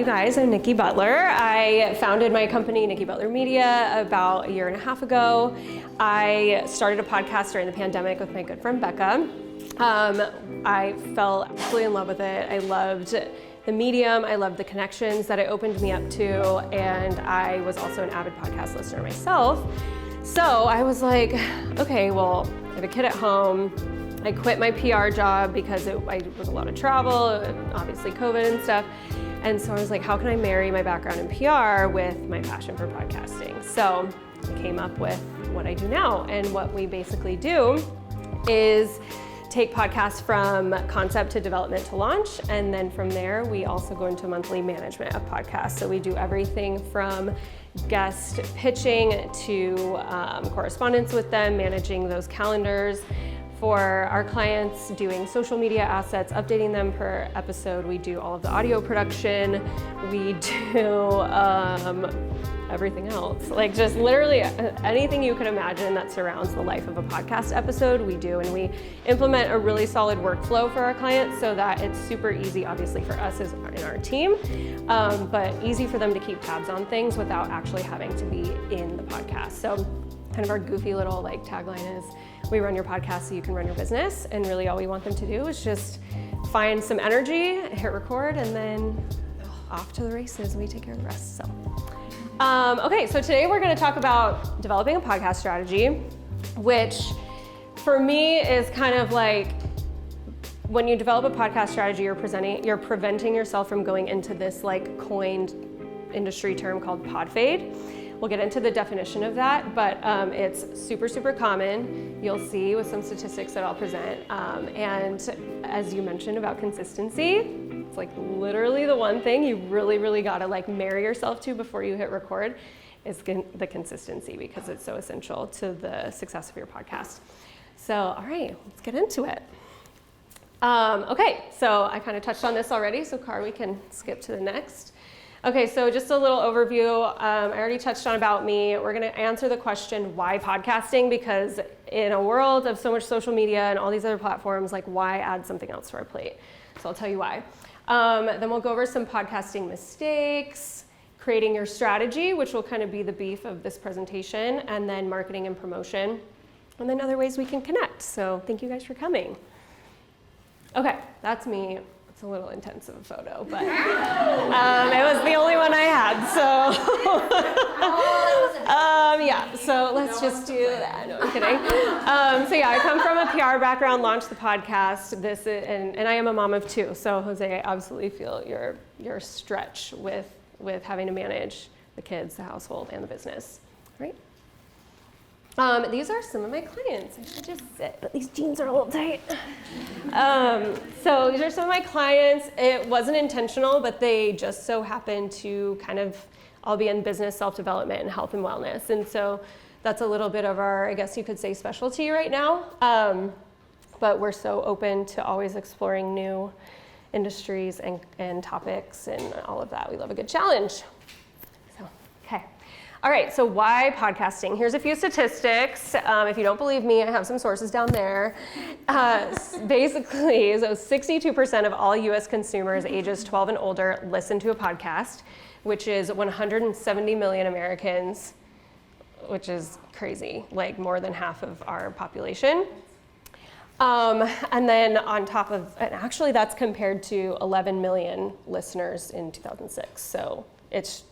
you guys. I'm Nikki Butler. I founded my company, Nikki Butler Media, about a year and a half ago. I started a podcast during the pandemic with my good friend Becca. I fell absolutely in love with it. I loved the medium. I loved the connections that it opened me up to, and I was also an avid podcast listener myself. So I was like, okay, well, I have a kid at home. I quit my PR job because I was a lot of travel, obviously COVID and stuff. And so I was like, how can I marry my background in PR with my passion for podcasting? So I came up with what I do now. And what we basically do is take podcasts from concept to development to launch. And then from there, we also go into monthly management of podcasts. So we do everything from guest pitching to correspondence with them, managing those calendars for our clients, doing social media assets, updating them per episode. We do all of the audio production. We do everything else. Like just literally anything you can imagine that surrounds the life of a podcast episode, we do. And we implement a really solid workflow for our clients so that it's super easy, obviously for us as in our team, but easy for them to keep tabs on things without actually having to be in the podcast. So kind of our goofy little like tagline is, we run your podcast so you can run your business. And really all we want them to do is just find some energy, hit record, and then off to the races. We take care of the rest. So, okay, so today we're gonna talk about developing a podcast strategy, which for me is kind of like, when you develop a podcast strategy, you're preventing yourself from going into this like coined industry term called pod fade. We'll get into the definition of that, but it's super, super common. You'll see with some statistics that I'll present. And as you mentioned about consistency, it's like literally the one thing you really, really gotta like marry yourself to before you hit record is the consistency, because it's so essential to the success of your podcast. So, all right, let's get into it. Okay, so I kind of touched on this already, so Car, we can skip to the next. Okay, so just a little overview. I already touched on about me. We're gonna answer the question, why podcasting? Because in a world of so much social media and all these other platforms, like why add something else to our plate? So I'll tell you why. Then we'll go over some podcasting mistakes, creating your strategy, which will kind of be the beef of this presentation, and then marketing and promotion, and then other ways we can connect. So thank you guys for coming. Okay, that's me. A little intense of a photo, but it was the only one I had, so yeah, so let's just do that. No, I'm kidding. So yeah, I come from a PR background, launched the podcast, and I am a mom of two, so Jose, I absolutely feel your stretch with having to manage the kids, the household, and the business, right? These are some of my clients. I should just sit, but these jeans are a little tight. So these are some of my clients. It wasn't intentional, but they just so happen to kind of all be in business, self-development, and health and wellness. And so that's a little bit of our, I guess you could say, specialty right now. But we're so open to always exploring new industries and topics and all of that. We love a good challenge. So, okay. All right, so why podcasting? Here's a few statistics. If you don't believe me, I have some sources down there. Basically, so 62% of all US consumers ages 12 and older listen to a podcast, which is 170 million Americans, which is crazy, like more than half of our population. And then on top of, and actually that's compared to 11 million listeners in 2006. So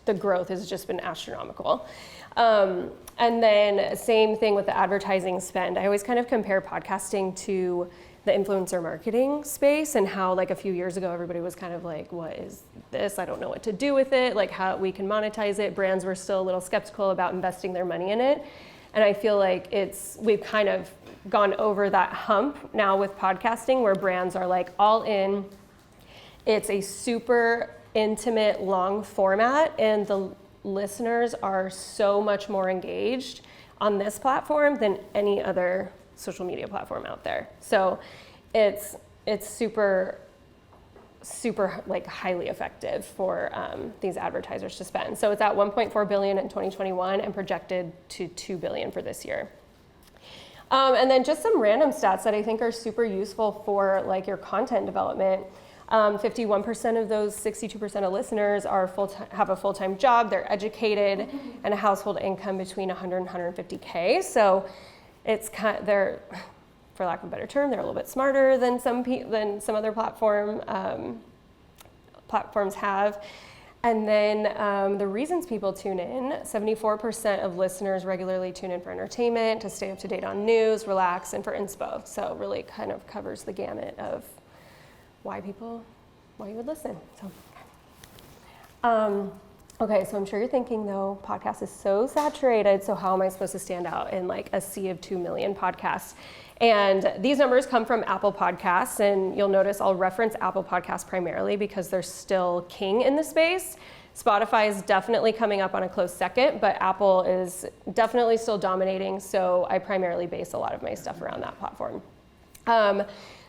the growth has just been astronomical. And then same thing with the advertising spend. I always kind of compare podcasting to the influencer marketing space, and how like a few years ago, everybody was kind of like, what is this? I don't know what to do with it, like how we can monetize it. Brands were still a little skeptical about investing their money in it. And I feel like we've kind of gone over that hump now with podcasting, where brands are like all in. It's a super intimate, long format, and the listeners are so much more engaged on this platform than any other social media platform out there. So it's super like highly effective for these advertisers to spend. So it's at 1.4 billion in 2021 and projected to 2 billion for this year. And then just some random stats that I think are super useful for like your content development. 51% of those 62% of listeners are have a full-time job, they're educated, and a household income between 100 and 150K. So it's they're, for lack of a better term, they're a little bit smarter than some other platforms have. And then the reasons people tune in, 74% of listeners regularly tune in for entertainment, to stay up to date on news, relax, and for inspo. So really kind of covers the gamut of why you would listen. Okay, so I'm sure you're thinking though, podcast is so saturated, so how am I supposed to stand out in like a sea of 2 million podcasts? And these numbers come from Apple Podcasts, and you'll notice I'll reference Apple Podcasts primarily because they're still king in the space. Spotify is definitely coming up on a close second, but Apple is definitely still dominating, so I primarily base a lot of my stuff around that platform.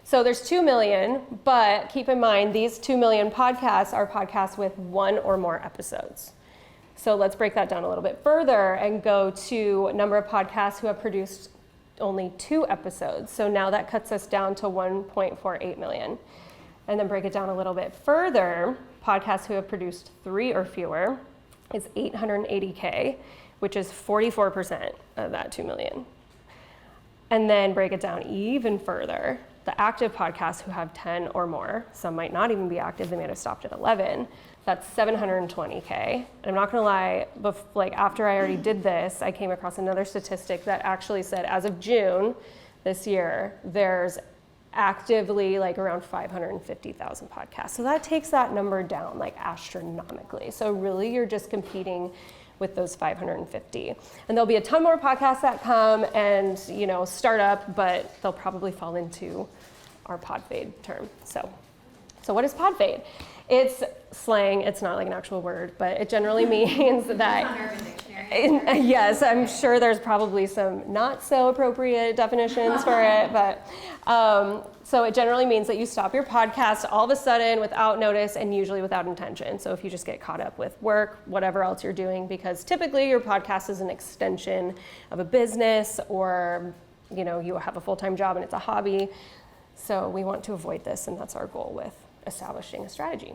So there's 2 million, but keep in mind these 2 million podcasts are podcasts with 1 or more episodes. So let's break that down a little bit further and go to number of podcasts who have produced only 2 episodes. So now that cuts us down to 1.48 million. And then break it down a little bit further, podcasts who have produced 3 or fewer is 880K, which is 44% of that 2 million. And then break it down even further. The active podcasts who have 10 or more, some might not even be active, they might have stopped at 11, that's 720K. And I'm not gonna lie, after I already did this, I came across another statistic that actually said as of June this year, there's actively like around 550,000 podcasts. So that takes that number down like astronomically. So really you're just competing with those 550. And there'll be a ton more podcasts that come and start up, but they'll probably fall into our pod fade term. So what is pod fade? It's slang, it's not like an actual word, but it generally means that, yes, I'm sure there's probably some not so appropriate definitions for it, but so it generally means that you stop your podcast all of a sudden without notice and usually without intention. So if you just get caught up with work, whatever else you're doing, because typically your podcast is an extension of a business or you have a full-time job and it's a hobby. So we want to avoid this, and that's our goal with establishing a strategy.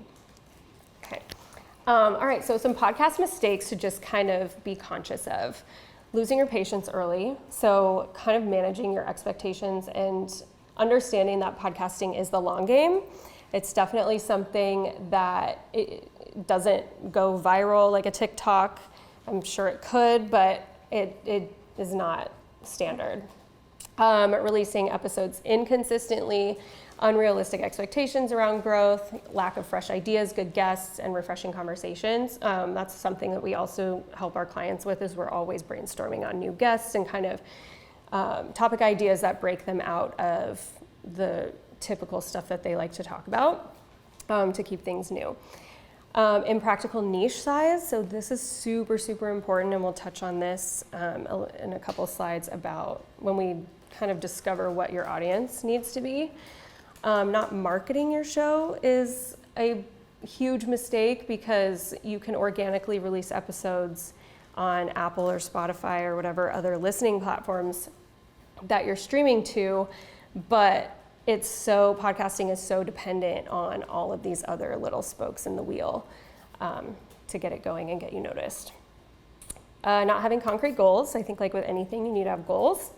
Okay. All right, so some podcast mistakes to just kind of be conscious of. Losing your patience early, so kind of managing your expectations and understanding that podcasting is the long game. It's definitely something that it doesn't go viral like a TikTok. I'm sure it could, but it is not standard. Releasing episodes inconsistently, unrealistic expectations around growth, lack of fresh ideas, good guests, and refreshing conversations. That's something that we also help our clients with, is we're always brainstorming on new guests and kind of topic ideas that break them out of the typical stuff that they like to talk about to keep things new. Impractical niche size. So this is super, super important, and we'll touch on this in a couple slides about when we kind of discover what your audience needs to be. Not marketing your show is a huge mistake, because you can organically release episodes on Apple or Spotify or whatever other listening platforms that you're streaming to, but podcasting is so dependent on all of these other little spokes in the wheel to get it going and get you noticed. Not having concrete goals. I think like with anything, you need to have goals.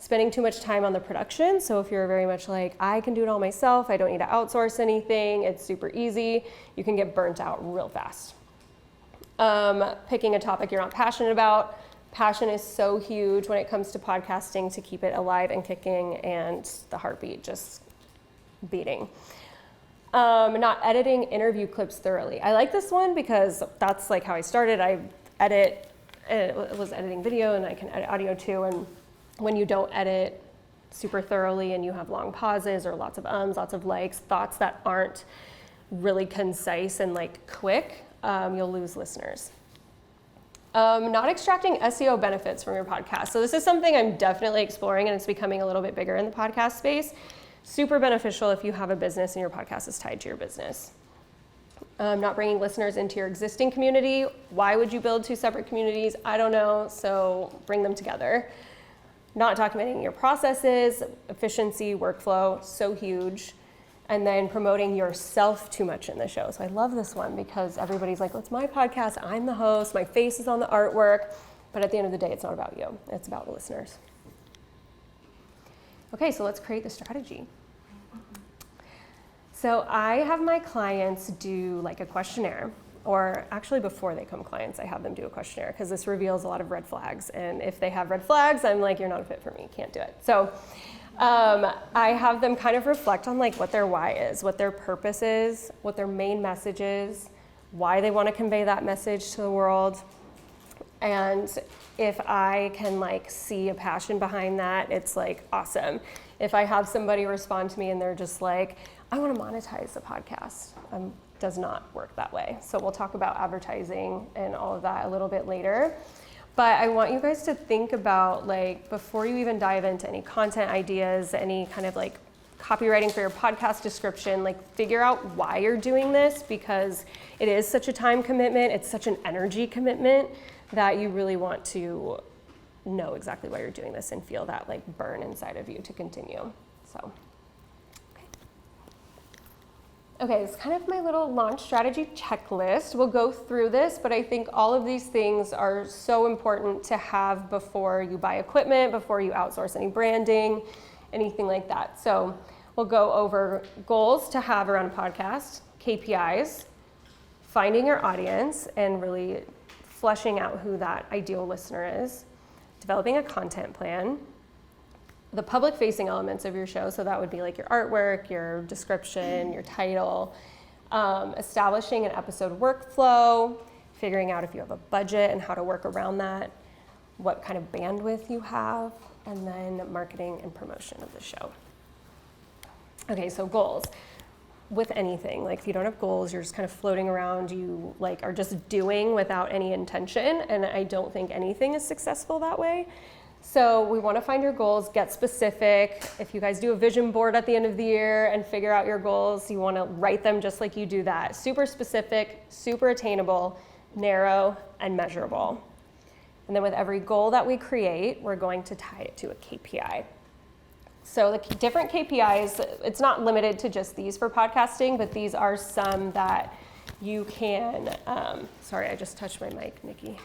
Spending too much time on the production. So if you're very much like, I can do it all myself, I don't need to outsource anything, it's super easy, you can get burnt out real fast. Picking a topic you're not passionate about. Passion is so huge when it comes to podcasting to keep it alive and kicking and the heartbeat just beating. Not editing interview clips thoroughly. I like this one because that's like how I started. I was editing video, and I can edit audio too. And when you don't edit super thoroughly and you have long pauses or lots of ums, lots of likes, thoughts that aren't really concise and like quick, you'll lose listeners. Not extracting SEO benefits from your podcast. So this is something I'm definitely exploring, and it's becoming a little bit bigger in the podcast space. Super beneficial if you have a business and your podcast is tied to your business. Not bringing listeners into your existing community. Why would you build 2 separate communities? I don't know, so bring them together. Not documenting your processes, efficiency, workflow, so huge. and then promoting yourself too much in the show. So I love this one because everybody's like, well, it's my podcast, I'm the host, my face is on the artwork, but at the end of the day, it's not about you, it's about the listeners. Okay, so let's create the strategy. So I have my clients do like a questionnaire, or actually before they come clients, I have them do a questionnaire because this reveals a lot of red flags. And if they have red flags, I'm like, you're not a fit for me, can't do it. So I have them kind of reflect on like what their why is, what their purpose is, what their main message is, why they want to convey that message to the world. And if I can like see a passion behind that, it's like awesome. If I have somebody respond to me and they're just like, I want to monetize the podcast, does not work that way. So we'll talk about advertising and all of that a little bit later. But I want you guys to think about, like, before you even dive into any content ideas, any kind of like copywriting for your podcast description, like figure out why you're doing this, because it is such a time commitment, it's such an energy commitment that you really want to know exactly why you're doing this and feel that like burn inside of you to continue. So. Okay, it's kind of my little launch strategy checklist. We'll go through this, but I think all of these things are so important to have before you buy equipment, before you outsource any branding, anything like that. So we'll go over goals to have around a podcast, KPIs, finding your audience and really fleshing out who that ideal listener is, developing a content plan, the public-facing elements of your show, so that would be like your artwork, your description, your title, establishing an episode workflow, figuring out if you have a budget and how to work around that, what kind of bandwidth you have, and then marketing and promotion of the show. Okay, so goals. With anything, like if you don't have goals, you're just kind of floating around, you like are just doing without any intention, and I don't think anything is successful that way. So we want to find your goals, get specific. If you guys do a vision board at the end of the year and figure out your goals, you want to write them just like you do that. Super specific, super attainable, narrow, and measurable. And then with every goal that we create, we're going to tie it to a KPI. So the different KPIs, it's not limited to just these for podcasting, but these are some that you can, sorry, I just touched my mic, Nikki.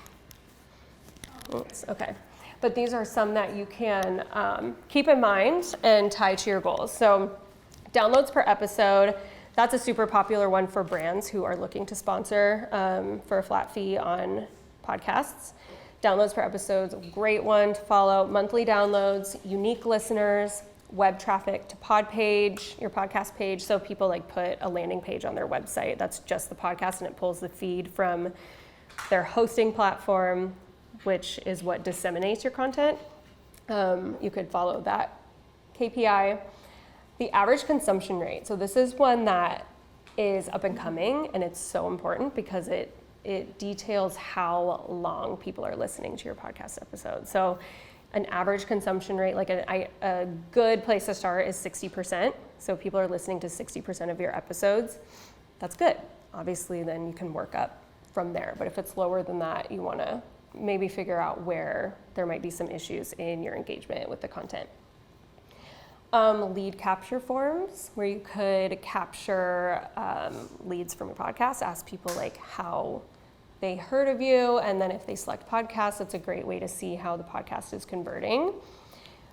Oops, okay. But these are some that you can keep in mind and tie to your goals. So downloads per episode, that's a super popular one for brands who are looking to sponsor for a flat fee on podcasts. Downloads per episode is a great one to follow. Monthly downloads, unique listeners, web traffic to pod page, your podcast page. So people like put a landing page on their website that's just the podcast and it pulls the feed from their hosting platform, which is what disseminates your content. You could follow that KPI. The average consumption rate. So this is one that is up and coming, and it's so important because it details how long people are listening to your podcast episode. So an average consumption rate, like a good place to start is 60%. So people are listening to 60% of your episodes. That's good. Obviously, then you can work up from there. But if it's lower than that, you want to maybe figure out where there might be some issues in your engagement with the content. Lead capture forms, where you could capture leads from your podcast, ask people like how they heard of you, and then if they select podcasts, that's a great way to see how the podcast is converting.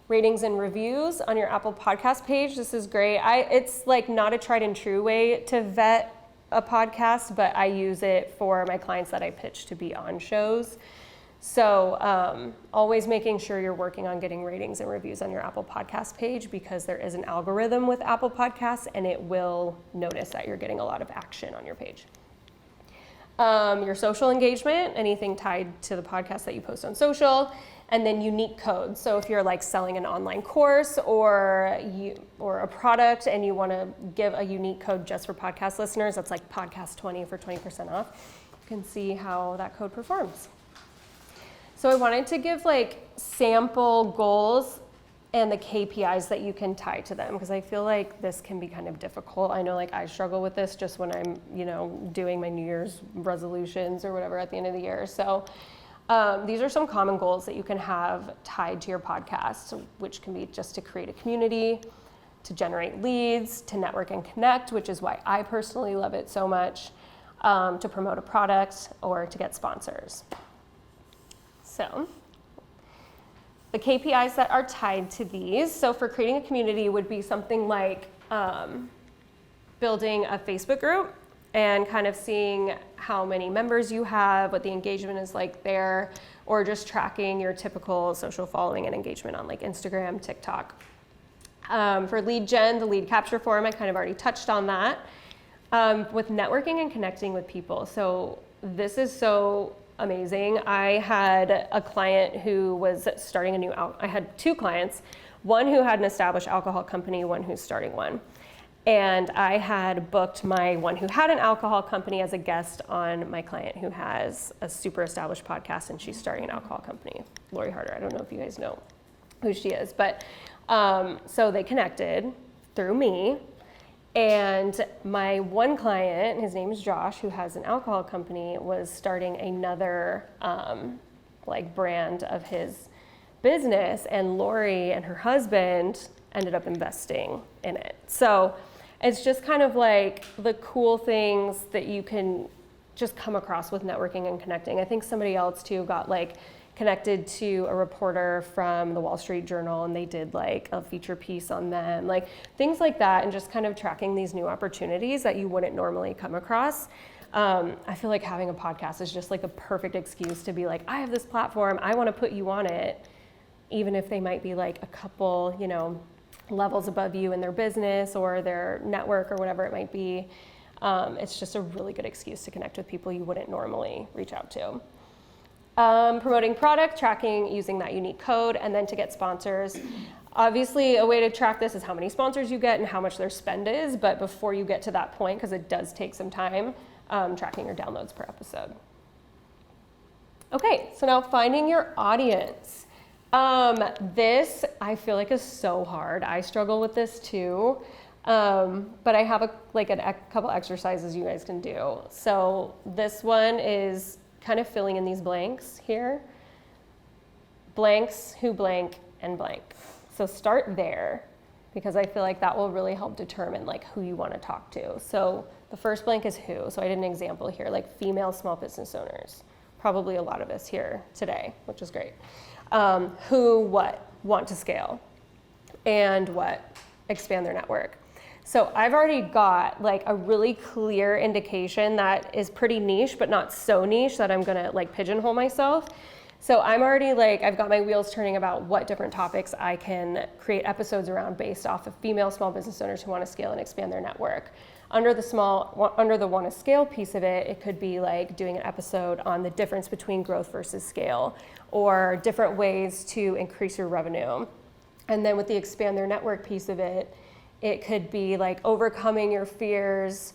Ratings and reviews on your Apple Podcast page, this is great. It's like not a tried and true way to vet a podcast, but I use it for my clients that I pitch to be on shows. So always making sure you're working on getting ratings and reviews on your Apple Podcast page, because there is an algorithm with Apple Podcasts and it will notice that you're getting a lot of action on your page. Your social engagement, anything tied to the podcast that you post on social, and then unique codes. So if you're like selling an online course or a product and you want to give a unique code just for podcast listeners, that's like podcast 20 for 20% off. You can see how that code performs. So I wanted to give like sample goals and the KPIs that you can tie to them, because I feel like this can be kind of difficult. I know like I struggle with this just when I'm, doing my New Year's resolutions or whatever at the end of the year. So these are some common goals that you can have tied to your podcast, which can be just to create a community, to generate leads, to network and connect, which is why I personally love it so much, to promote a product, or to get sponsors. So the KPIs that are tied to these, so for creating a community would be something like building a Facebook group and kind of seeing how many members you have, what the engagement is like there, or just tracking your typical social following and engagement on like Instagram, TikTok. For lead gen, the lead capture form, I kind of already touched on that. With networking and connecting with people. So this is so amazing. I had a client who was starting I had two clients, one who had an established alcohol company, one who's starting one. And I had booked my one who had an alcohol company as a guest on my client who has a super established podcast, and she's starting an alcohol company, Lori Harder. I don't know if you guys know who she is, but so they connected through me. And my one client, his name is Josh, who has an alcohol company, was starting another like brand of his business, and Lori and her husband ended up investing in it. So it's just kind of like the cool things that you can just come across with networking and connecting. I think somebody else too got like connected to a reporter from the Wall Street Journal, and they did like a feature piece on them, like things like that, and just kind of tracking these new opportunities that you wouldn't normally come across. I feel like having a podcast is just like a perfect excuse to be like, I have this platform, I want to put you on it, even if they might be like a couple, you know, levels above you in their business or their network or whatever it might be. It's just a really good excuse to connect with people you wouldn't normally reach out to. Promoting product, tracking using that unique code, and then to get sponsors. Obviously, a way to track this is how many sponsors you get and how much their spend is, but before you get to that point, because it does take some time, tracking your downloads per episode. Okay, so now finding your audience. This I feel like is so hard. I struggle with this too, but I have a couple exercises you guys can do. So this one is kind of filling in these blanks here. Blanks, who blank, and blank. So start there, because I feel like that will really help determine like who you want to talk to. So the first blank is who. So I did an example here, like female small business owners. Probably a lot of us here today, which is great. Who, what, want to scale, and what, expand their network. So I've already got like a really clear indication that is pretty niche, but not so niche that I'm gonna like pigeonhole myself. So I'm already like, I've got my wheels turning about what different topics I can create episodes around based off of female small business owners who want to scale and expand their network. Under the want to scale piece of it, it could be like doing an episode on the difference between growth versus scale, or different ways to increase your revenue. And then with the expand their network piece of it, it could be like overcoming your fears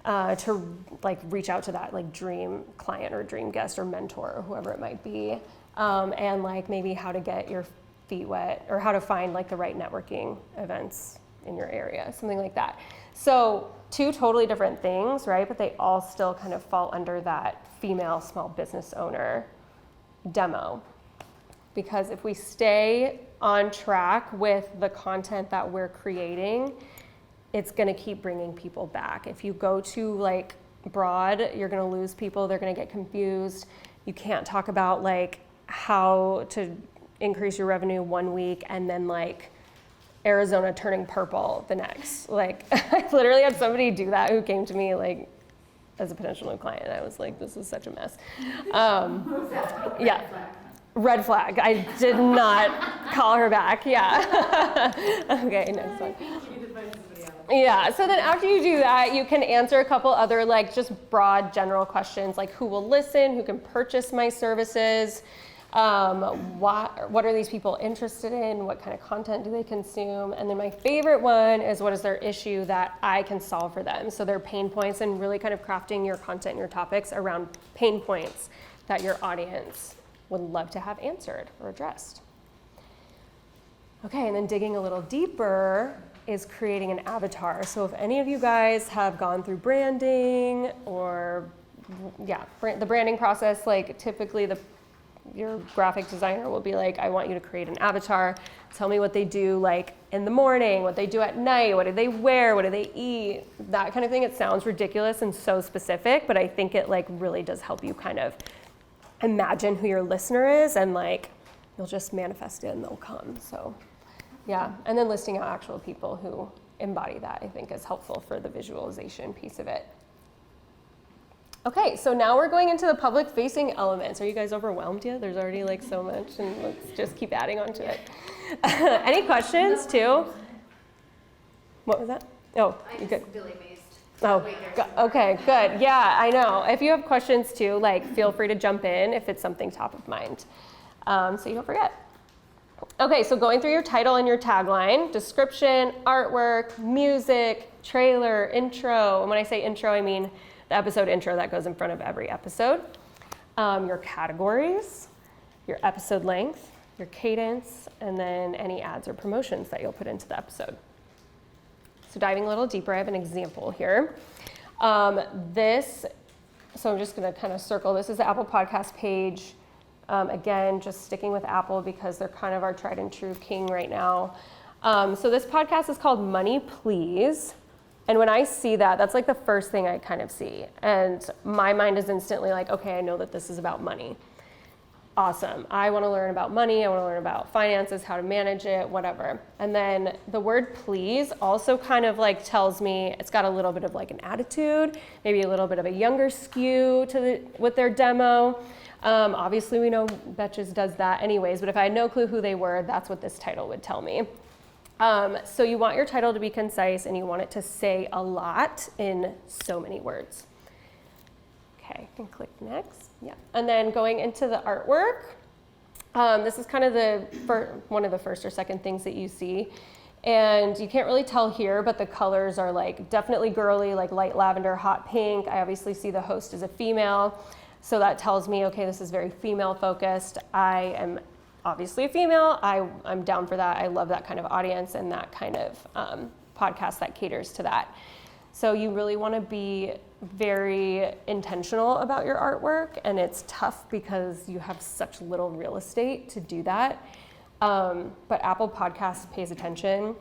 to like reach out to that like dream client or dream guest or mentor or whoever it might be, and like maybe how to get your feet wet or how to find like the right networking events in your area, something like that. So two totally different things, right? But they all still kind of fall under that female small business owner demo. Because if we stay on track with the content that we're creating, it's gonna keep bringing people back. If you go too like broad, you're gonna lose people, they're gonna get confused. You can't talk about like how to increase your revenue one week and then like Arizona turning purple the next. Like I literally had somebody do that who came to me like as a potential new client. I was like, this is such a mess. Yeah. Red flag. I did not call her back. Yeah. Okay, next one. Yeah, so then after you do that, you can answer a couple other like just broad general questions like who will listen, who can purchase my services, what are these people interested in, what kind of content do they consume, and then my favorite one is what is their issue that I can solve for them. So their pain points, and really kind of crafting your content and your topics around pain points that your audience would love to have answered or addressed. Okay, and then digging a little deeper is creating an avatar. So if any of you guys have gone through branding or the branding process, like typically your graphic designer will be like, I want you to create an avatar. Tell me what they do like in the morning, what they do at night, what do they wear, what do they eat, that kind of thing. It sounds ridiculous and so specific, but I think it like really does help you kind of imagine who your listener is, and like you'll just manifest it and they'll come. So yeah, and then listing out actual people who embody that, I think, is helpful for the visualization piece of it. Okay, so now we're going into the public facing elements. Are you guys overwhelmed yet? There's already like so much, and let's just keep adding on to it. Any questions too? What was that? Oh, you good. Billy Mays. Oh, okay, good. Yeah, I know. If you have questions too, like feel free to jump in if it's something top of mind, so you don't forget. Okay, so going through your title and your tagline, description, artwork, music, trailer, intro. And when I say intro, I mean the episode intro that goes in front of every episode. Your categories, your episode length, your cadence, and then any ads or promotions that you'll put into the episode. So diving a little deeper, I have an example here. So I'm just gonna kind of circle. This is the Apple Podcast page. Again, just sticking with Apple because they're kind of our tried and true king right now. So this podcast is called Money Please. And when I see that, that's like the first thing I kind of see. And my mind is instantly like, okay, I know that this is about money. Awesome. I want to learn about money. I want to learn about finances, how to manage it, whatever. And then the word please also kind of like tells me it's got a little bit of like an attitude, maybe a little bit of a younger skew with their demo. Obviously we know Betches does that anyways, but if I had no clue who they were, that's what this title would tell me. So you want your title to be concise and you want it to say a lot in so many words. Okay, I can click next. Yeah, and then going into the artwork, this is kind of one of the first or second things that you see. And you can't really tell here, but the colors are like definitely girly, like light lavender, hot pink. I obviously see the host is a female. So that tells me, okay, this is very female focused. I am obviously a female. I'm down for that. I love that kind of audience and that kind of podcast that caters to that. So you really want to be very intentional about your artwork, and it's tough because you have such little real estate to do that. But Apple Podcasts pays attention,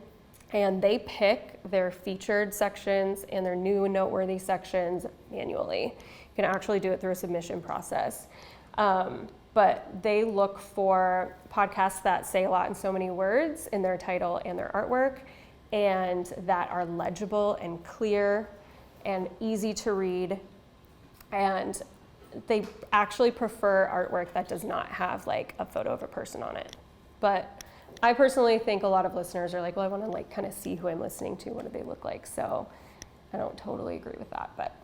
and they pick their featured sections and their new and noteworthy sections manually. You can actually do it through a submission process. But they look for podcasts that say a lot in so many words in their title and their artwork, and that are legible and clear and easy to read. And they actually prefer artwork that does not have like a photo of a person on it. But I personally think a lot of listeners are like, well, I want to like kind of see who I'm listening to. What do they look like? So I don't totally agree with that, but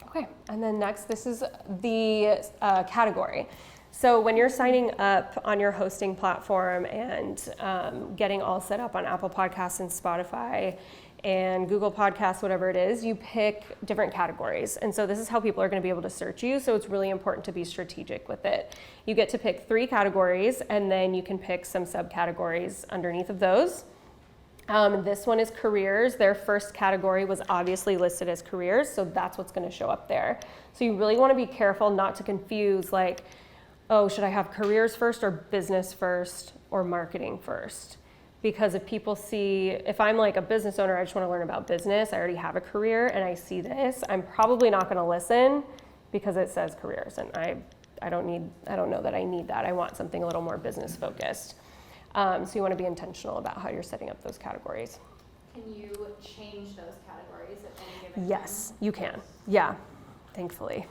okay. And then next, this is the category. So when you're signing up on your hosting platform and getting all set up on Apple Podcasts and Spotify and Google Podcasts, whatever it is, you pick different categories. And so this is how people are going to be able to search you. So it's really important to be strategic with it. You get to pick 3 categories, and then you can pick some subcategories underneath of those. This one is careers. Their first category was obviously listed as careers, so that's what's going to show up there. So you really want to be careful not to confuse like, oh, should I have careers first or business first or marketing first? Because if people see, if I'm like a business owner, I just want to learn about business, I already have a career and I see this, I'm probably not going to listen because it says careers, and I don't know that I need that. I want something a little more business focused. So you want to be intentional about how you're setting up those categories. Can you change those categories at any given time? Yes, you can. Yeah, thankfully.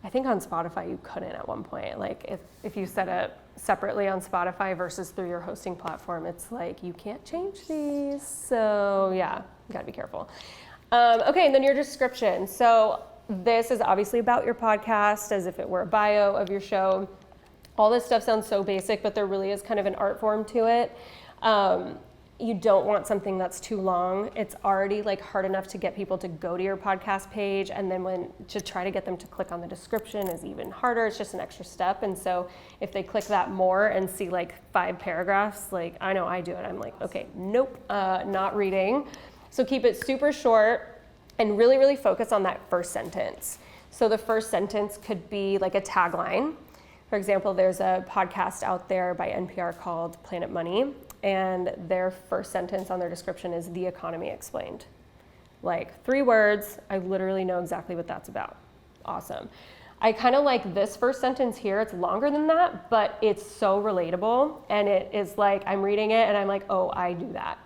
I think on Spotify you couldn't at one point. Like if you set it separately on Spotify versus through your hosting platform, it's like you can't change these. So yeah, you gotta be careful. Okay, and then your description. So this is obviously about your podcast as if it were a bio of your show. All this stuff sounds so basic, but there really is kind of an art form to it. You don't want something that's too long. It's already like hard enough to get people to go to your podcast page, and then to try to get them to click on the description is even harder. It's just an extra step. And so if they click that more and see like 5 paragraphs, like I know I do it, I'm like, okay, nope, not reading. So keep it super short and really, really focus on that first sentence. So the first sentence could be like a tagline. For example, there's a podcast out there by NPR called Planet Money, and their first sentence on their description is "The Economy Explained." Like 3 words, I literally know exactly what that's about. Awesome. I kind of like this first sentence here. It's longer than that, but it's so relatable, and it is like I'm reading it and I'm like, oh, I do that.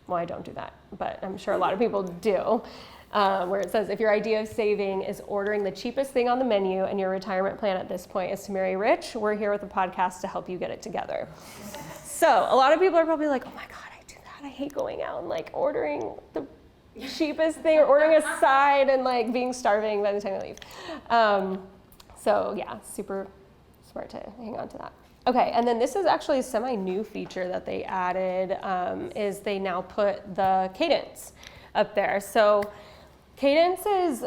Well, I don't do that, but I'm sure a lot of people do. Where it says, if your idea of saving is ordering the cheapest thing on the menu and your retirement plan at this point is to marry rich, we're here with a podcast to help you get it together. So a lot of people are probably like, oh my God, I do that. I hate going out and like ordering the cheapest thing or ordering a side and like being starving by the time I leave. So yeah, super smart to hang on to that. Okay, and then this is actually a semi-new feature that they added, is they now put the cadence up there. So cadence is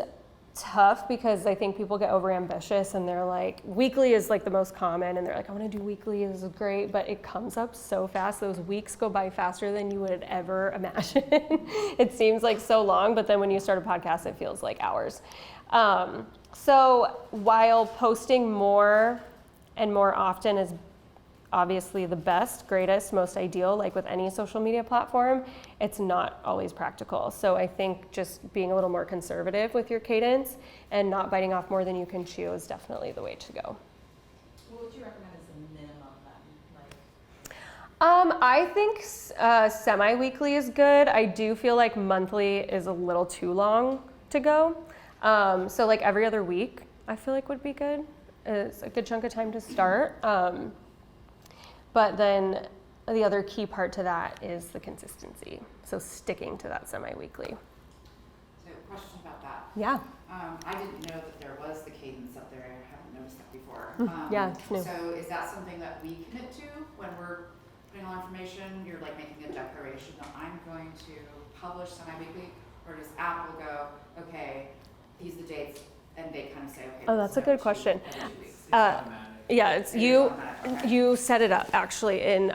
tough because I think people get overambitious and they're like, weekly is like the most common and they're like, I want to do weekly, this is great, but it comes up so fast. Those weeks go by faster than you would ever imagine. It seems like so long, but then when you start a podcast, it feels like hours. So while posting more and more often is obviously the best, greatest, most ideal, like with any social media platform, it's not always practical. So I think just being a little more conservative with your cadence and not biting off more than you can chew is definitely the way to go. What would you recommend as a minimum then? I think semi-weekly is good. I do feel like monthly is a little too long to go. So like every other week, I feel like would be good. It's a good chunk of time to start. But then the other key part to that is the consistency. So sticking to that semi-weekly. So question about that. Yeah. I didn't know that there was the cadence up there. I haven't noticed that before. Yeah, it's new. So is that something that we commit to when we're putting all information? You're like making a declaration that I'm going to publish semi-weekly, or does Apple go, okay, these are the dates, and they kind of say, okay. Oh, that's a good question. every 2 weeks. Yeah, it's you set it up actually in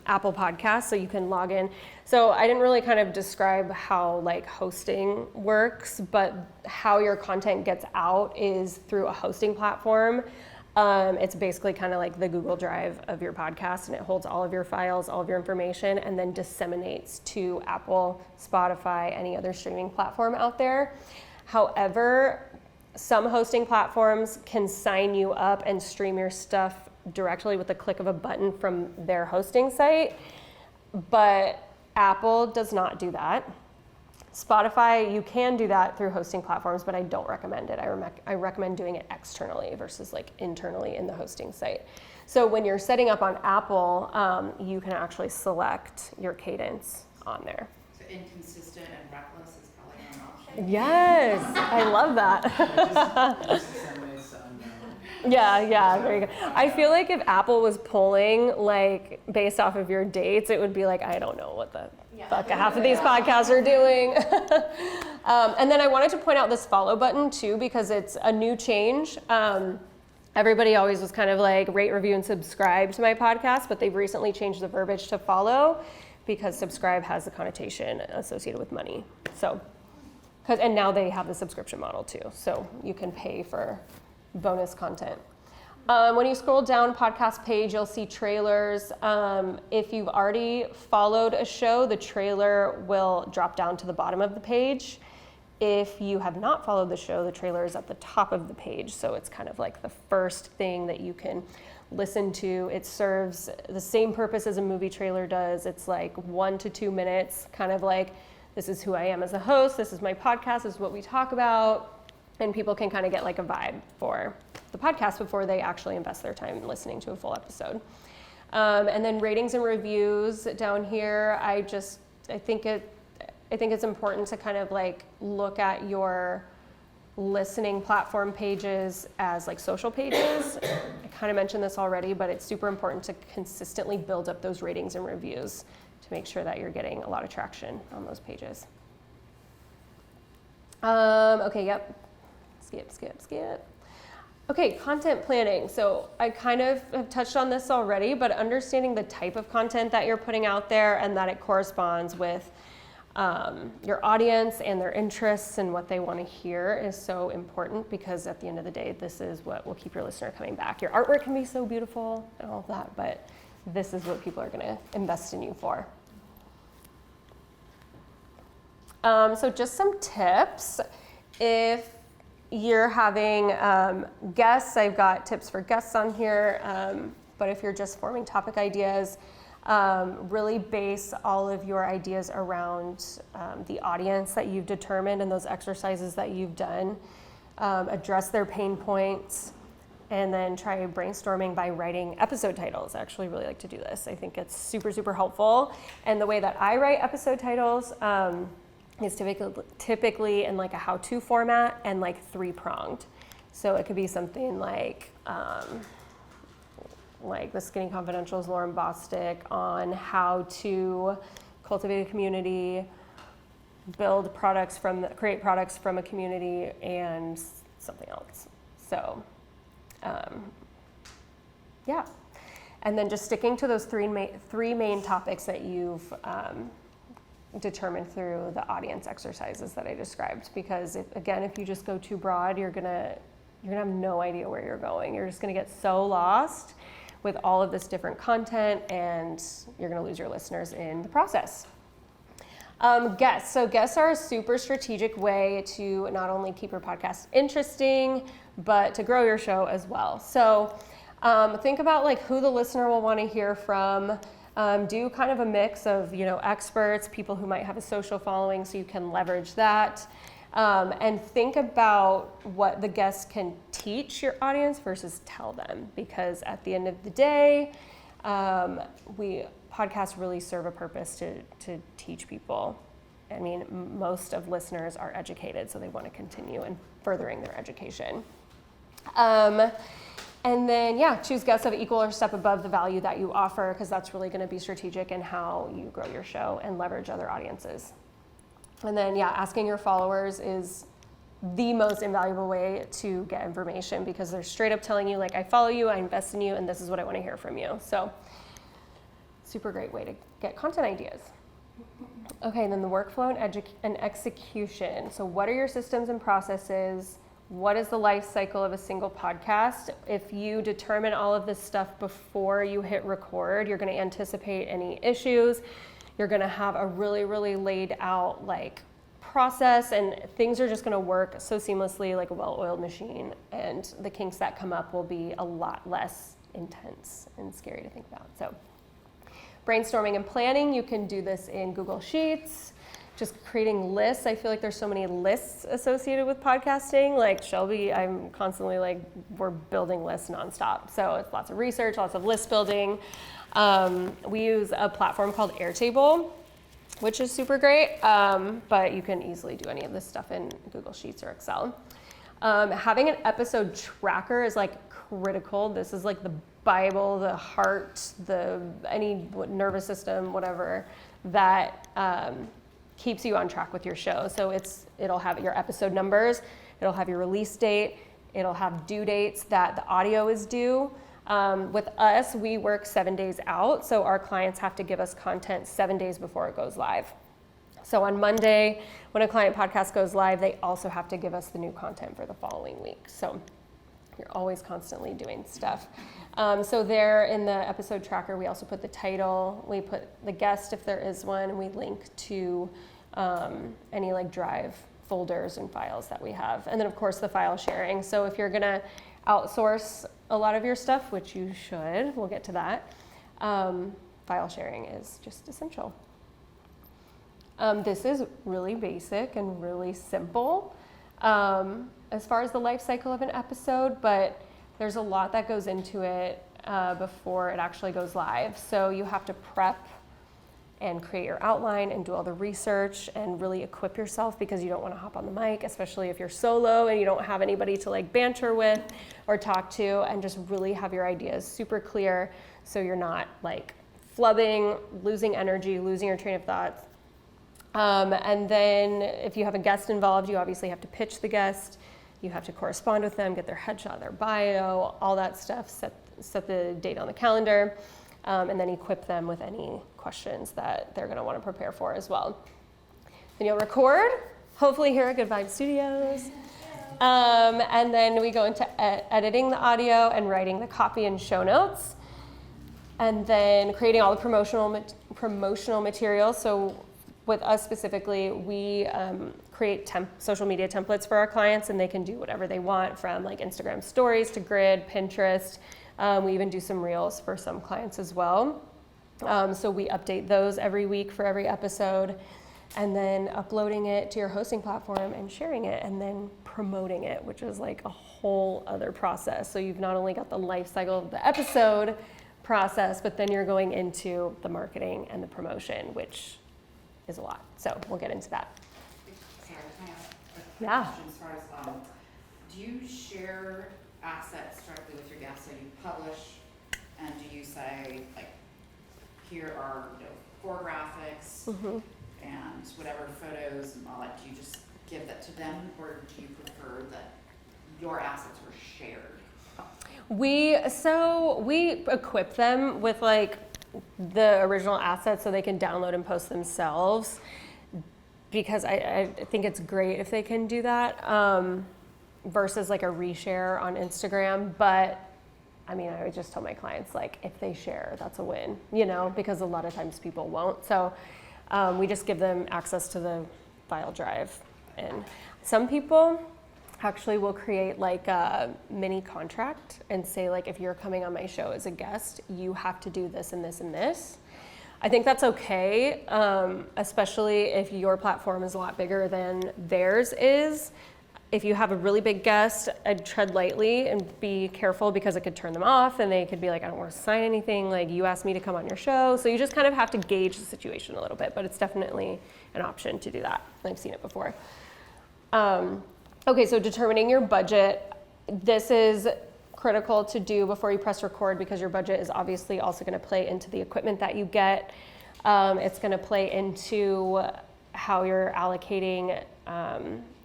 Apple Podcasts, so you can log in. So I didn't really kind of describe how like hosting works, but how your content gets out is through a hosting platform. It's basically kind of like the Google Drive of your podcast, and it holds all of your files, all of your information, and then disseminates to Apple, Spotify, any other streaming platform out there. However, some hosting platforms can sign you up and stream your stuff directly with the click of a button from their hosting site, but Apple does not do that. Spotify, you can do that through hosting platforms, but I don't recommend it. I recommend doing it externally versus like internally in the hosting site. So when you're setting up on Apple, you can actually select your cadence on there. So inconsistent and reckless is probably an option. Yes, I love that. Yeah, there you go. I feel like if Apple was polling like based off of your dates, it would be like, I don't know what the fuck half of these podcasts are doing. And then I wanted to point out this follow button too, because it's a new change. Everybody always was kind of like rate, review, and subscribe to my podcast, but they've recently changed the verbiage to follow because subscribe has a connotation associated with money. So, and now they have the subscription model too, so you can pay for bonus content. When you scroll down podcast page, you'll see trailers. If you've already followed a show, the trailer will drop down to the bottom of the page. If you have not followed the show, the trailer is at the top of the page. So it's kind of like the first thing that you can listen to. It serves the same purpose as a movie trailer does. It's like 1 to 2 minutes, kind of like, this is who I am as a host, this is my podcast, this is what we talk about. And people can kind of get like a vibe for the podcast before they actually invest their time listening to a full episode. And then ratings and reviews down here, I think it's important to kind of like look at your listening platform pages as like social pages. I kind of mentioned this already, but it's super important to consistently build up those ratings and reviews to make sure that you're getting a lot of traction on those pages. Okay, yep. Skip. Okay, content planning. So I kind of have touched on this already, but understanding the type of content that you're putting out there and that it corresponds with your audience and their interests and what they want to hear is so important, because at the end of the day, this is what will keep your listener coming back. Your artwork can be so beautiful and all of that, but this is what people are going to invest in you for. So just some tips. If you're having guests, I've got tips for guests on here, but if you're just forming topic ideas, really base all of your ideas around the audience that you've determined and those exercises that you've done. Address their pain points, and then try brainstorming by writing episode titles. I actually really like to do this. I think it's super, super helpful. And the way that I write episode titles is typically in like a how-to format and like 3-pronged. So it could be something like The Skinny Confidential's Lauren Bostic on how to cultivate a community, create products from a community, and something else. So, yeah. And then just sticking to those three main topics that you've determined through the audience exercises that I described. Because if you just go too broad, you're gonna have no idea where you're going. You're just gonna get so lost with all of this different content, and you're gonna lose your listeners in the process. Guests. So guests are a super strategic way to not only keep your podcast interesting, but to grow your show as well. So think about like who the listener will want to hear from. Do kind of a mix of, experts, people who might have a social following, so you can leverage that. And think about what the guests can teach your audience versus tell them, because at the end of the day, podcasts really serve a purpose to teach people. I mean, most of listeners are educated, so they want to continue in furthering their education. And then, choose guests of equal or step above the value that you offer, because that's really going to be strategic in how you grow your show and leverage other audiences. And then, asking your followers is the most invaluable way to get information, because they're straight up telling you, like, I follow you, I invest in you, and this is what I want to hear from you. So, super great way to get content ideas. Okay, and then the workflow and execution. So what are your systems and processes? What is the life cycle of a single podcast? If you determine all of this stuff before you hit record, you're going to anticipate any issues. You're going to have a really, really laid out process, and things are just going to work so seamlessly like a well-oiled machine, and the kinks that come up will be a lot less intense and scary to think about. So brainstorming and planning, you can do this in Google Sheets. Just creating lists. I feel like there's so many lists associated with podcasting. Like Shelby, I'm constantly we're building lists nonstop. So it's lots of research, lots of list building. We use a platform called Airtable, which is super great, but you can easily do any of this stuff in Google Sheets or Excel. Having an episode tracker is critical. This is the Bible, the heart, any nervous system, whatever, that keeps you on track with your show. So it'll have your episode numbers, it'll have your release date, it'll have due dates that the audio is due. With us, we work 7 days out, so our clients have to give us content 7 days before it goes live. So on Monday, when a client podcast goes live, they also have to give us the new content for the following week. So you're always constantly doing stuff. So there in the episode tracker, we also put the title, we put the guest if there is one, and we link to any Drive folders and files that we have. And then of course the file sharing. So if you're gonna outsource a lot of your stuff, which you should, we'll get to that, file sharing is just essential. This is really basic and really simple as far as the life cycle of an episode, but there's a lot that goes into it before it actually goes live. So you have to prep and create your outline and do all the research and really equip yourself, because you don't want to hop on the mic, especially if you're solo and you don't have anybody to banter with or talk to, and just really have your ideas super clear so you're not flubbing, losing energy, losing your train of thought. And then if you have a guest involved, you obviously have to pitch the guest. You have to correspond with them, get their headshot, their bio, all that stuff, set the date on the calendar, and then equip them with any questions that they're going to want to prepare for as well. Then you'll record, hopefully here at Good Vibe Studios. And then we go into editing the audio and writing the copy and show notes. And then creating all the promotional material. So with us specifically, we create social media templates for our clients, and they can do whatever they want, from like Instagram stories to grid, Pinterest. We even do some reels for some clients as well. So we update those every week for every episode, and then uploading it to your hosting platform and sharing it, and then promoting it, which is like a whole other process. So you've not only got the life cycle of the episode process, but then you're going into the marketing and the promotion, which is a lot. So we'll get into that. Sorry, can I ask a Yeah. question as far as, do you share assets directly with your guests? So you publish, and do you say, like, here are, 4 graphics and whatever photos and all that? Do you just give that to them, or do you prefer that your assets are shared? We equip them with like the original assets so they can download and post themselves, because I think it's great if they can do that versus like a reshare on Instagram. But I mean, I would just tell my clients, like, if they share, that's a win, because a lot of times people won't. So we just give them access to the file drive. And some people actually will create like a mini contract and say, like, if you're coming on my show as a guest, you have to do this and this and this. I think that's okay, especially if your platform is a lot bigger than theirs is. If you have a really big guest, I'd tread lightly and be careful, because it could turn them off and they could be like, I don't want to sign anything, like, you asked me to come on your show. So you just kind of have to gauge the situation a little bit, but it's definitely an option to do that. I've seen it before. Okay, so determining your budget. This is critical to do before you press record, because your budget is obviously also going to play into the equipment that you get. It's going to play into how you're allocating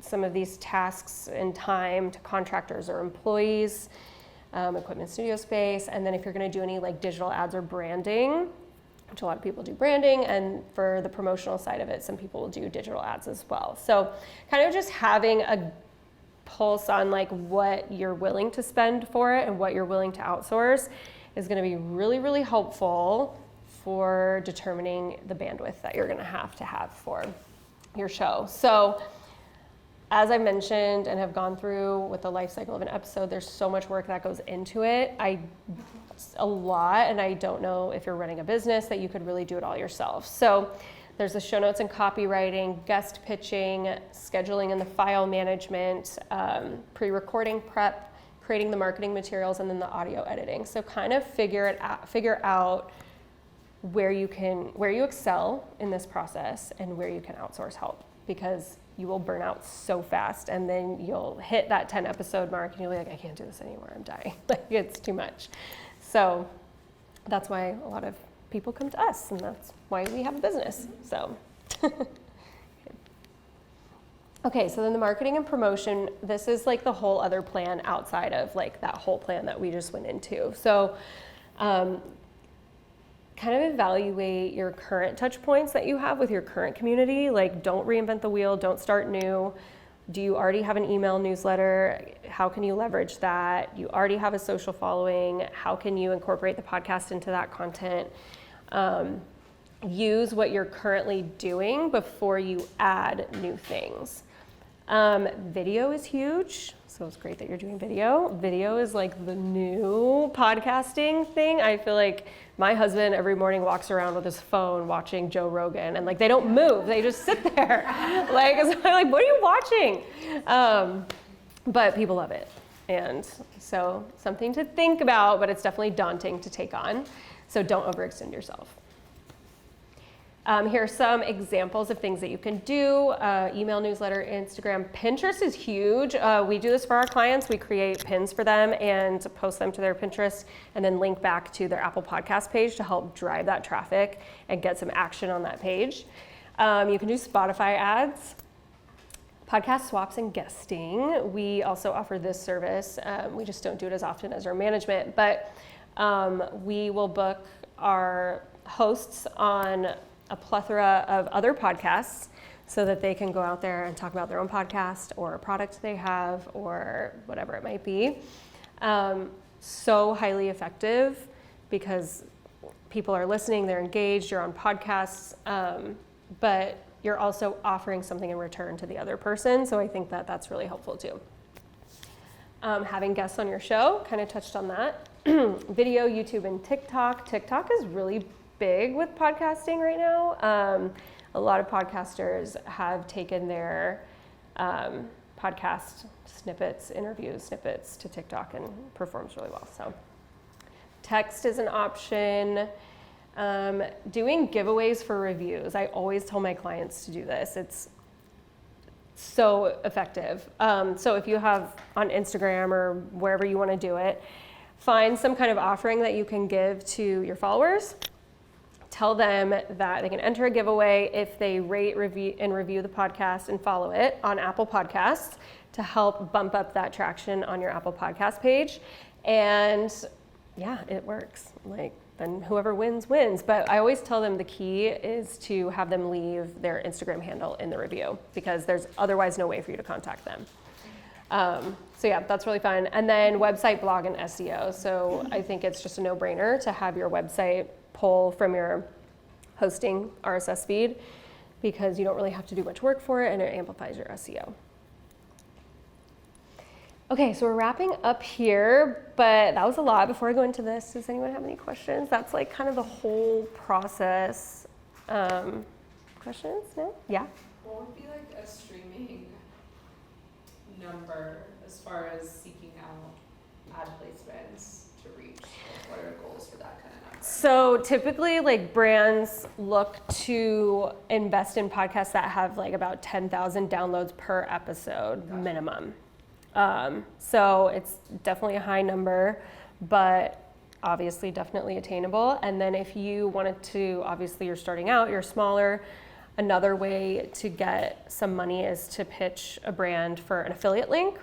some of these tasks and time to contractors or employees, equipment, studio space, and then if you're going to do any like digital ads or branding, which a lot of people do branding, and for the promotional side of it, some people will do digital ads as well. So kind of just having a pulse on like what you're willing to spend for it and what you're willing to outsource is going to be really, really helpful for determining the bandwidth that you're going to have for your show. So as I mentioned and have gone through with the life cycle of an episode, there's so much work that goes into it. A lot, and I don't know if you're running a business that you could really do it all yourself. So there's the show notes and copywriting, guest pitching, scheduling and the file management, pre-recording prep, creating the marketing materials, and then the audio editing. So kind of figure out where you excel in this process and where you can outsource help, because you will burn out so fast, and then you'll hit that 10 episode mark and you'll be like, I can't do this anymore, I'm dying. Like, it's too much. So that's why a lot of people come to us, and that's why we have a business. So okay, so then the marketing and promotion, this is like the whole other plan outside of like that whole plan that we just went into. So kind of evaluate your current touch points that you have with your current community. Like, don't reinvent the wheel, don't start new. Do you already have an email newsletter? How can you leverage that? You already have a social following. How can you incorporate the podcast into that content? Use what you're currently doing before you add new things. Video is huge, so it's great that you're doing video. Video is like the new podcasting thing. I feel like my husband every morning walks around with his phone watching Joe Rogan, and like they don't move, they just sit there. Like, so I'm like, what are you watching? But people love it. And so something to think about, but it's definitely daunting to take on. So don't overextend yourself. Here are some examples of things that you can do. Email, newsletter, Instagram. Pinterest is huge. We do this for our clients. We create pins for them and post them to their Pinterest, and then link back to their Apple Podcast page to help drive that traffic and get some action on that page. You can do Spotify ads, podcast swaps, and guesting. We also offer this service. We just don't do it as often as our management, but we will book our hosts on a plethora of other podcasts. so that they can go out there and talk about their own podcast or a product they have or whatever it might be. So highly effective because people are listening, they're engaged, you're on podcasts, but you're also offering something in return to the other person. So I think that that's really helpful too. Having guests on your show, kind of touched on that. Video, YouTube, and TikTok. TikTok is really big with podcasting right now. A lot of podcasters have taken their podcast snippets, interview snippets to TikTok and performs really well. So text is an option. Doing giveaways for reviews. I always tell my clients to do this. It's so effective. So if you have on Instagram or wherever you want to do it, find some kind of offering that you can give to your followers. Tell them that they can enter a giveaway if they rate, review the podcast and follow it on Apple Podcasts to help bump up that traction on your Apple Podcast page. And yeah, it works. Then whoever wins, wins. But I always tell them the key is to have them leave their Instagram handle in the review because there's otherwise no way for you to contact them. So yeah, that's really fun. And then website, blog, and SEO. So I think it's just a no-brainer to have your website pull from your hosting RSS feed because you don't really have to do much work for it and it amplifies your SEO. Okay, so we're wrapping up here, but that was a lot. Before I go into this, does anyone have any questions? That's like kind of the whole process. Questions? No? Yeah? What would be like a streaming number as far as seeking out ad placements to reach? Like, what are goals for that kind of number? So typically like brands look to invest in podcasts that have like about 10,000 downloads per episode minimum. So it's definitely a high number, but obviously definitely attainable. And then if you wanted to, obviously you're starting out, you're smaller, another way to get some money is to pitch a brand for an affiliate link,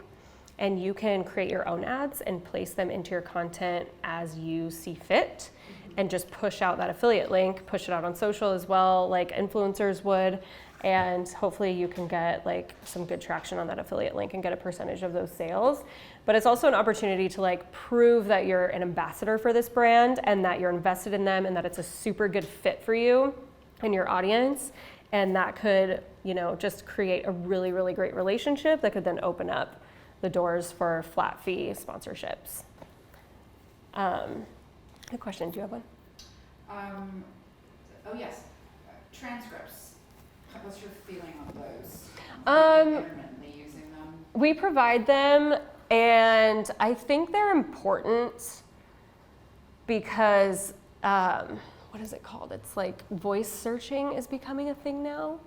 and you can create your own ads and place them into your content as you see fit and just push out that affiliate link, push it out on social as well, like influencers would. And hopefully you can get like some good traction on that affiliate link and get a percentage of those sales. But it's also an opportunity to like prove that you're an ambassador for this brand and that you're invested in them and that it's a super good fit for you and your audience. And that could, just create a really, really great relationship that could then open up the doors for flat fee sponsorships. Good question. Do you have one? Oh yes, transcripts. What's your feeling on those? Intermittently using them? We provide them, and I think they're important because, what is it called? It's like voice searching is becoming a thing now.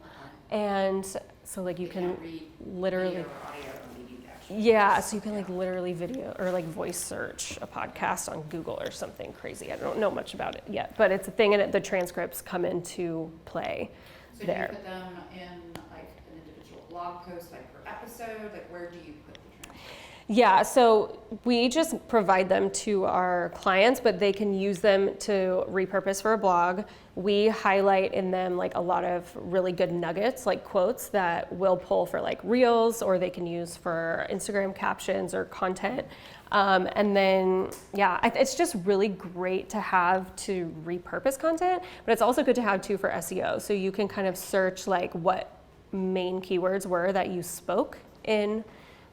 And so like you can literally, video or audio, or you actually yeah, so you can like literally video or like voice search a podcast on Google or something crazy. I don't know much about it yet, but it's a thing, and the transcripts come into play. So there. Do you put them in like an individual blog post, like per episode? Like where do you put the transcripts? Yeah, so we just provide them to our clients, but they can use them to repurpose for a blog. We highlight in them like a lot of really good nuggets, like quotes that will pull for like reels, or they can use for Instagram captions or content. And then, yeah, it's just really great to have to repurpose content, but it's also good to have too for SEO. So you can kind of search like what main keywords were that you spoke in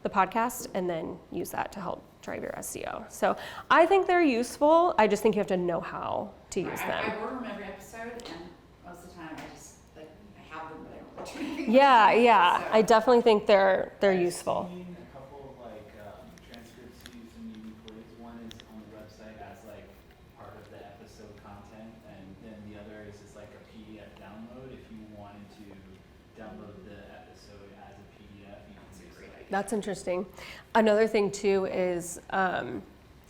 the podcast and then use that to help drive your SEO. So I think they're useful. I just think you have to know how to use them. I order them every episode, and most of the time I just like I have them, but I don't do anything. Yeah. So. I definitely think they're useful. I've seen a couple of like transcripts used in unique ways. One is on the website as like part of the episode content, and then the other is just like a PDF download. If you wanted to download the episode as a PDF, you can use it. That's interesting. Another thing too is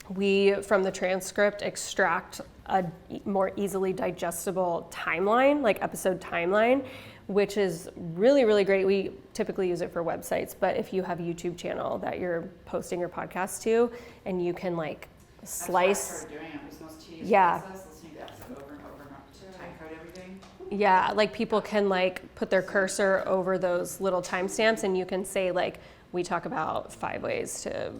we, from the transcript, extract a more easily digestible timeline, like episode timeline, which is really, really great. We typically use it for websites, but if you have a YouTube channel that you're posting your podcast to, and you can like slice. That's why I started doing it. It was the most tedious Yeah. process, listening to the episode over and over and over to time code everything. Yeah, like people can like put their cursor over those little timestamps and you can say like, we talk about 5 ways to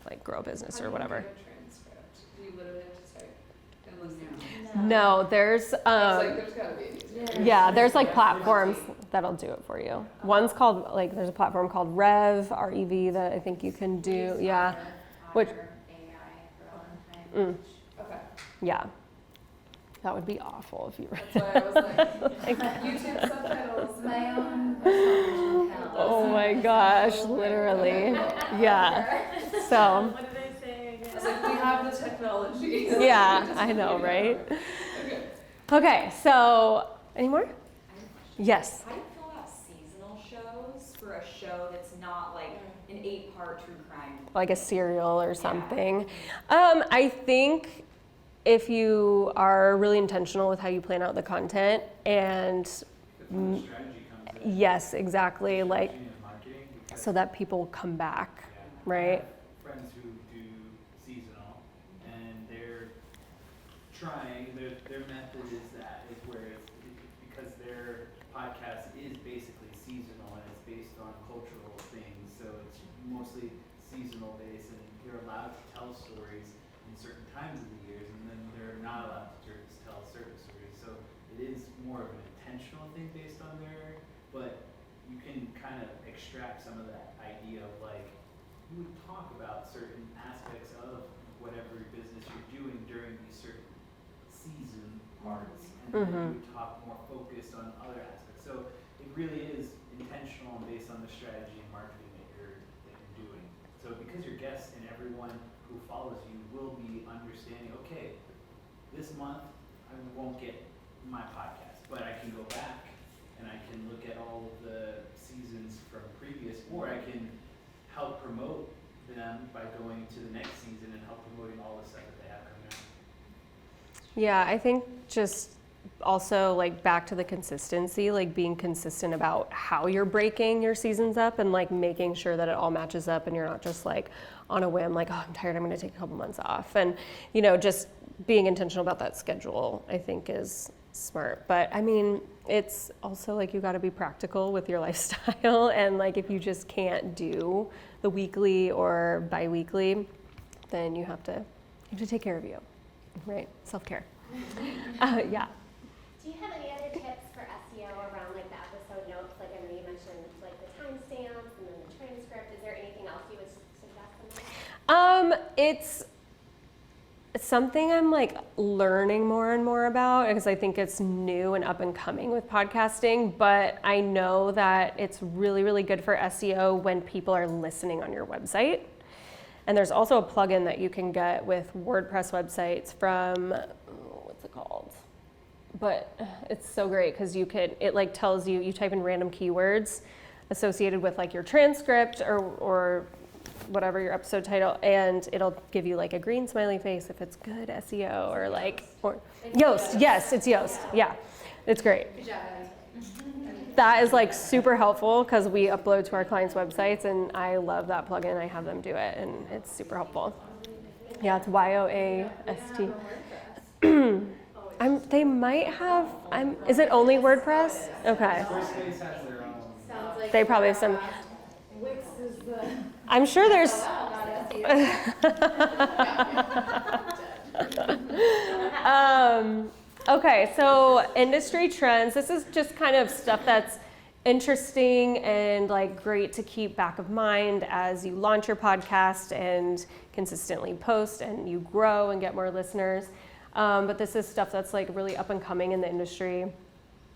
like grow a business or whatever. How do you get a transcript? Do you literally have to type and listen? No, there's It's like, there's gotta be an easier. yeah, there's like platforms that'll do it for you. One's called like there's a platform called REV that I think you can do. Yeah, which Okay. yeah, that would be awful if you were. That's why I was like, YouTube subtitles. My own personal hell. Oh my gosh, literally. Yeah. So What did I say? I was like, we have the technology. yeah, I know, right? Okay. Okay, so any more? I have a question. Yes. How do you feel about seasonal shows for a show that's not like an 8-part true crime? Like a serial or something. I think if you are really intentional with how you plan out the content and That's where the strategy comes in. yes, exactly, like Strategy and marketing, because, so that people come back, yeah, right? I have friends who do seasonal, and they're trying. Their method is where it's because their podcast is basically seasonal and it's based on cultural things, so it's mostly seasonal based, and you're allowed to tell stories in certain times of the years, and then they're not allowed to tell certain stories. So it is more of an intentional thing based on their, but you can kind of extract some of that idea of like, you would talk about certain aspects of whatever business you're doing during these certain season parts, and then you would talk more focused on other aspects. So it really is intentional and based on the strategy and marketing that you're doing. So because your guests and everyone who follows you will be understanding, okay, this month I won't get my podcast, but I can go back and I can look at all of the seasons from previous, or I can help promote them by going to the next season and help promoting all the stuff that they have coming out. Yeah, I think just also like back to the consistency, like being consistent about how you're breaking your seasons up and like making sure that it all matches up and you're not just like on a whim, like, oh, I'm tired, I'm gonna take a couple months off. And, you know, just being intentional about that schedule, I think is smart. But I mean, it's also like you gotta be practical with your lifestyle. And like if you just can't do the weekly or bi-weekly, then you have to take care of you, right? Self-care. Yeah. Do you have any other tips for SEO around like the episode notes? Like I know you mentioned like the timestamps and then the transcript. Is there anything else you would suggest in there? It's something I'm like learning more and more about because I think it's new and up and coming with podcasting, but I know that it's really, really good for SEO when people are listening on your website. And there's also a plugin that you can get with WordPress websites from, what's it called? But it's so great because it like tells you type in random keywords associated with like your transcript or whatever your episode title, and it'll give you like a green smiley face if it's good SEO or like, or Yoast, yes, it's Yoast, yeah, it's great. That is like super helpful because we upload to our clients' websites and I love that plugin. I have them do it and it's super helpful. Yeah, it's YOAST. They might have, is it only WordPress? Okay. Squarespace has their own. Sounds like They probably have some, Wix is the. I'm sure there's, okay, so industry trends. This is just kind of stuff that's interesting and like great to keep back of mind as you launch your podcast and consistently post and you grow and get more listeners. But this is stuff that's like really up and coming in the industry.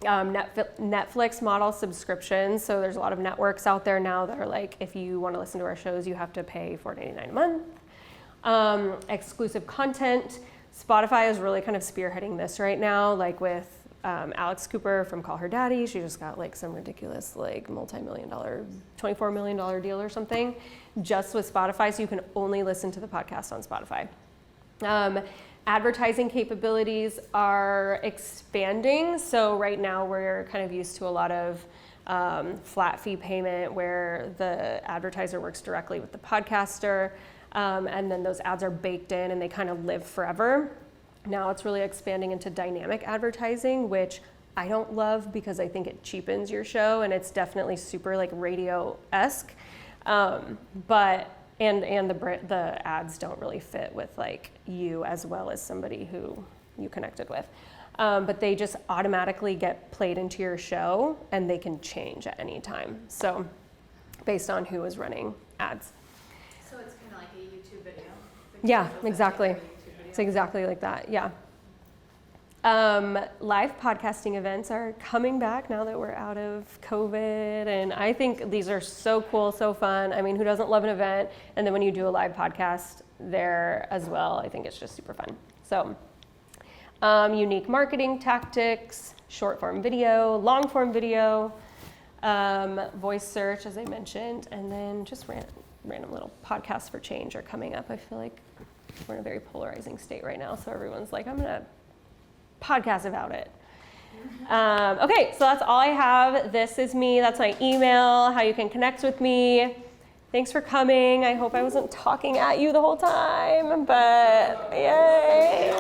Netflix model subscriptions. So there's a lot of networks out there now that are like, if you want to listen to our shows, you have to pay $4.99 a month. Exclusive content. Spotify is really kind of spearheading this right now, like with Alex Cooper from Call Her Daddy. She just got like some ridiculous like multi-million-dollar, $24 million deal or something just with Spotify. So you can only listen to the podcast on Spotify. Advertising capabilities are expanding. So right now we're kind of used to a lot of flat fee payment where the advertiser works directly with the podcaster. And then those ads are baked in and they kind of live forever. Now it's really expanding into dynamic advertising, which I don't love because I think it cheapens your show, and it's definitely super like radio-esque. But the ads don't really fit with like you as well as somebody who you connected with. But they just automatically get played into your show, and they can change at any time. So based on who is running ads. So it's kind of like a YouTube video. Yeah, exactly. It's exactly like that, yeah. Live podcasting events are coming back now that we're out of COVID, and I think these are so cool, so fun. I mean, who doesn't love an event? And then when you do a live podcast there as well, I think it's just super fun. So, unique marketing tactics, short form video, long form video, voice search, as I mentioned, and then just random little podcasts for change are coming up. I feel like we're in a very polarizing state right now, so everyone's like, I'm gonna podcast about it. Okay, so that's all I have. This is me. That's my email, how you can connect with me. Thanks for coming. I hope I wasn't talking at you the whole time, but yay.